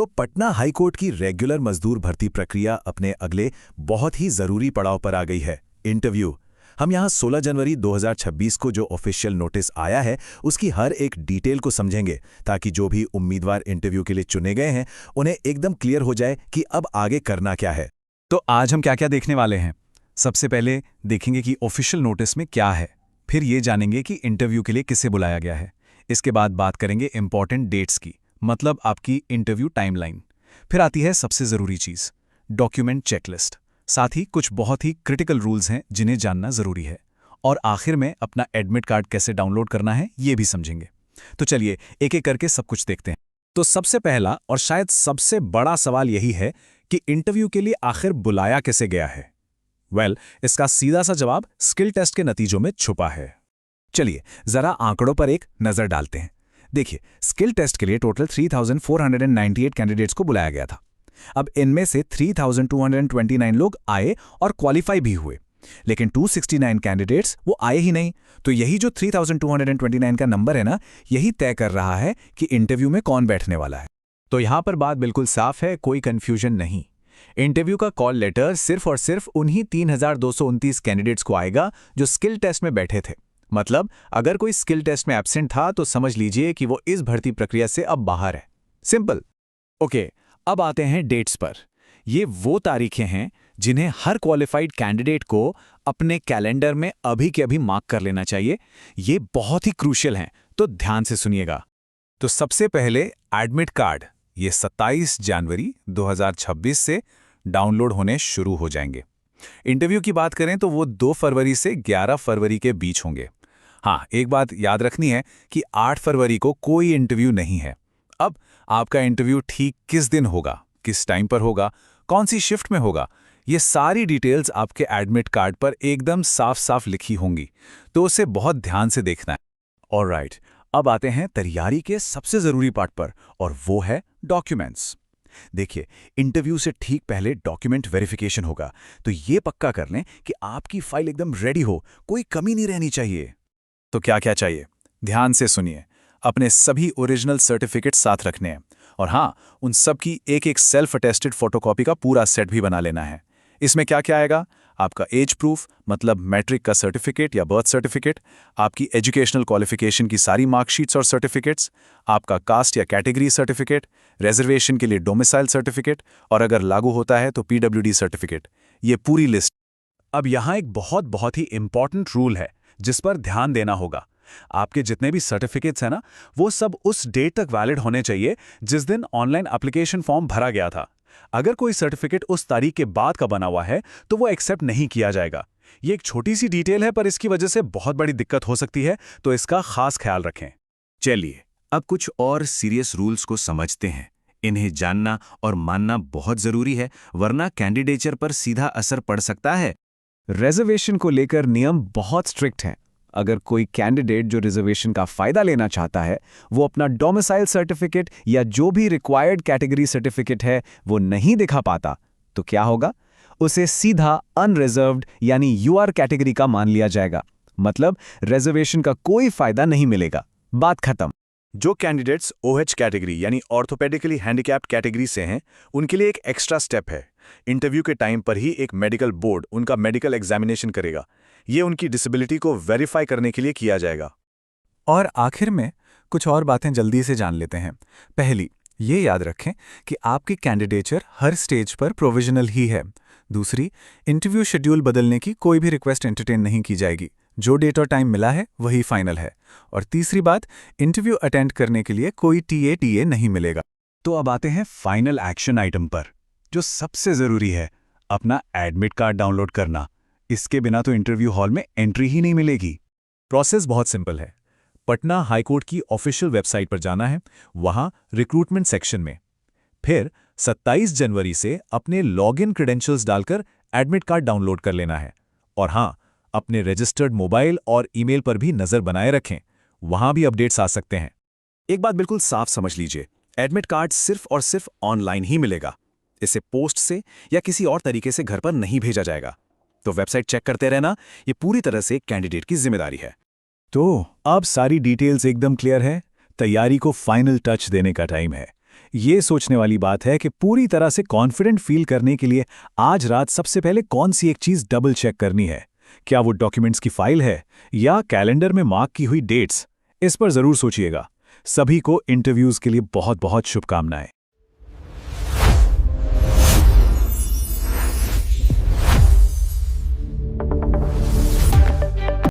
तो पटना हाईकोर्ट की रेगुलर मजदूर भर्ती प्रक्रिया अपने अगले बहुत ही जरूरी पड़ाव पर आ गई है, इंटरव्यू। हम यहाँ 16 जनवरी 2026 को जो ऑफिशियल नोटिस आया है उसकी हर एक डिटेल को समझेंगे, ताकि जो भी उम्मीदवार इंटरव्यू के लिए चुने गए हैं उन्हें एकदम क्लियर हो जाए कि अब आगे करना क्या है। तो आज हम क्या क्या देखने वाले हैं। सबसे पहले देखेंगे कि ऑफिशियल नोटिस में क्या है, फिर ये जानेंगे कि इंटरव्यू के लिए किसे बुलाया गया है। इसके बाद बात करेंगे इंपॉर्टेंट डेट्स की, मतलब आपकी इंटरव्यू टाइमलाइन। फिर आती है सबसे ज़रूरी चीज़, डॉक्यूमेंट चेकलिस्ट। साथ ही कुछ बहुत ही क्रिटिकल रूल्स हैं जिन्हें जानना ज़रूरी है। और आखिर में अपना एडमिट कार्ड कैसे डाउनलोड करना है ये भी समझेंगे। तो चलिए एक एक करके सब कुछ देखते हैं। तो सबसे पहला और शायद सबसे बड़ा सवाल यही है कि इंटरव्यू के लिए आखिर बुलाया कैसे गया है। इसका सीधा सा जवाब स्किल टेस्ट के नतीजों में छुपा है। चलिए जरा आंकड़ों पर एक नजर डालते हैं। देखिए, स्किल टेस्ट के लिए टोटल 3,498 कैंडिडेट्स को बुलाया गया था। अब इनमें से 3,229 लोग आए और क्वालिफाई भी हुए, लेकिन 269 कैंडिडेट्स वो आए ही नहीं। तो यही जो 3,229 का नंबर है ना, यही तय कर रहा है कि इंटरव्यू में कौन बैठने वाला है। तो यहां पर बात बिल्कुल साफ है, कोई कंफ्यूजन नहीं। इंटरव्यू का कॉल लेटर सिर्फ और सिर्फ उन्हीं 3,229 कैंडिडेट्स को आएगा जो स्किल टेस्ट में बैठे थे। मतलब अगर कोई स्किल टेस्ट में एब्सेंट था तो समझ लीजिए कि वो इस भर्ती प्रक्रिया से अब बाहर है। सिंपल। ओके, अब आते हैं डेट्स पर। ये वो तारीखें हैं जिन्हें हर क्वालिफाइड कैंडिडेट को अपने कैलेंडर में अभी के अभी मार्क कर लेना चाहिए। ये बहुत ही क्रूशियल हैं, तो ध्यान से सुनिएगा। तो सबसे पहले एडमिट कार्ड, ये 27 जनवरी 2026 से डाउनलोड होने शुरू हो जाएंगे। इंटरव्यू की बात करें तो वो 2 फरवरी से 11 फरवरी के बीच होंगे। हाँ, एक बात याद रखनी है कि 8 फरवरी को कोई इंटरव्यू नहीं है। अब आपका इंटरव्यू ठीक किस दिन होगा, किस टाइम पर होगा, कौन सी शिफ्ट में होगा, ये सारी डिटेल्स आपके एडमिट कार्ड पर एकदम साफ साफ लिखी होंगी, तो उसे बहुत ध्यान से देखना है। ऑलराइट, अब आते हैं तैयारी के सबसे ज़रूरी पार्ट पर, और वो है डॉक्यूमेंट्स। देखिए, इंटरव्यू से ठीक पहले डॉक्यूमेंट वेरिफिकेशन होगा, तो ये पक्का कर लें कि आपकी फाइल एकदम रेडी हो, कोई कमी नहीं रहनी चाहिए। तो क्या क्या चाहिए, ध्यान से सुनिए। अपने सभी ओरिजिनल सर्टिफिकेट साथ रखने हैं, और हाँ, उन सब की एक एक सेल्फ अटेस्टेड फोटोकॉपी का पूरा सेट भी बना लेना है। इसमें क्या क्या आएगा, आपका एज प्रूफ, मतलब मैट्रिक का सर्टिफिकेट या बर्थ सर्टिफिकेट, आपकी एजुकेशनल क्वालिफिकेशन की सारी मार्कशीट्स और सर्टिफिकेट्स, आपका कास्ट या कैटेगरी सर्टिफिकेट, रिजर्वेशन के लिए डोमिसाइल सर्टिफिकेट, और अगर लागू होता है तो पीडब्ल्यूडी सर्टिफिकेट। ये पूरी लिस्ट। अब यहाँ एक बहुत ही इंपॉर्टेंट रूल है जिस पर ध्यान देना होगा। आपके जितने भी सर्टिफिकेट्स हैं ना, वो सब उस डेट तक वैलिड होने चाहिए जिस दिन ऑनलाइन एप्लीकेशन फॉर्म भरा गया था। अगर कोई सर्टिफिकेट उस तारीख के बाद का बना हुआ है तो वो एक्सेप्ट नहीं किया जाएगा। ये एक छोटी सी डिटेल है, पर इसकी वजह से बहुत बड़ी दिक्कत हो सकती है, तो इसका खास ख्याल रखें। चलिए अब कुछ और सीरियस रूल्स को समझते हैं। इन्हें जानना और मानना बहुत जरूरी है, वरना कैंडिडेचर पर सीधा असर पड़ सकता है। रिजर्वेशन को लेकर नियम बहुत स्ट्रिक्ट हैं। अगर कोई कैंडिडेट जो रिजर्वेशन का फायदा लेना चाहता है, वो अपना डोमिसाइल सर्टिफिकेट या जो भी रिक्वायर्ड कैटेगरी सर्टिफिकेट है वो नहीं दिखा पाता, तो क्या होगा, उसे सीधा अनरिजर्व्ड यानी यूआर कैटेगरी का मान लिया जाएगा। मतलब रिजर्वेशन का कोई फायदा नहीं मिलेगा, बात खत्म। जो कैंडिडेट्स ओएच कैटेगरी यानी ऑर्थोपेडिकली हैंडीकैप्ड कैटेगरी से हैं, उनके लिए एक एक्स्ट्रा स्टेप है। इंटरव्यू के टाइम पर ही एक मेडिकल बोर्ड उनका मेडिकल एग्जामिनेशन करेगा। ये उनकी डिसेबिलिटी को वेरीफाई करने के लिए किया जाएगा। और आखिर में कुछ और बातें जल्दी से जान लेते हैं। पहली, ये याद रखें कि आपकी कैंडिडेचर हर स्टेज पर प्रोविजनल ही है। दूसरी, इंटरव्यू शेड्यूल बदलने की कोई भी रिक्वेस्ट एंटरटेन नहीं की जाएगी। जो डेट और टाइम मिला है वही फाइनल है। और तीसरी बात, इंटरव्यू अटेंड करने के लिए कोई टीए नहीं मिलेगा। तो अब आते हैं फाइनल एक्शन आइटम पर, जो सबसे ज़रूरी है, अपना एडमिट कार्ड डाउनलोड करना। इसके बिना तो इंटरव्यू हॉल में एंट्री ही नहीं मिलेगी। प्रोसेस बहुत सिंपल है। पटना हाईकोर्ट की ऑफिशियल वेबसाइट पर जाना है, वहां रिक्रूटमेंट सेक्शन में। फिर 27 जनवरी से अपने लॉगिन क्रेडेंशियल्स डालकर एडमिट कार्ड डाउनलोड कर लेना है। और हाँ, अपने रजिस्टर्ड मोबाइल और ईमेल पर भी नजर बनाए रखें, वहां भी अपडेट्स आ सकते हैं। एक बात बिल्कुल साफ समझ लीजिए, एडमिट कार्ड सिर्फ और सिर्फ ऑनलाइन ही मिलेगा। इसे पोस्ट से या किसी और तरीके से घर पर नहीं भेजा जाएगा। तो वेबसाइट चेक करते रहना, ये पूरी तरह से कैंडिडेट की जिम्मेदारी है। तो अब सारी डिटेल्स एकदम क्लियर है, तैयारी को फाइनल टच देने का टाइम है। ये सोचने वाली बात है कि पूरी तरह से कॉन्फिडेंट फील करने के लिए आज रात सबसे पहले कौन सी एक चीज़ डबल चेक करनी है। क्या वो डॉक्यूमेंट्स की फाइल है या कैलेंडर में मार्क की हुई डेट्स? इस पर ज़रूर सोचिएगा। सभी को इंटरव्यूज़ के लिए बहुत बहुत शुभकामनाएं।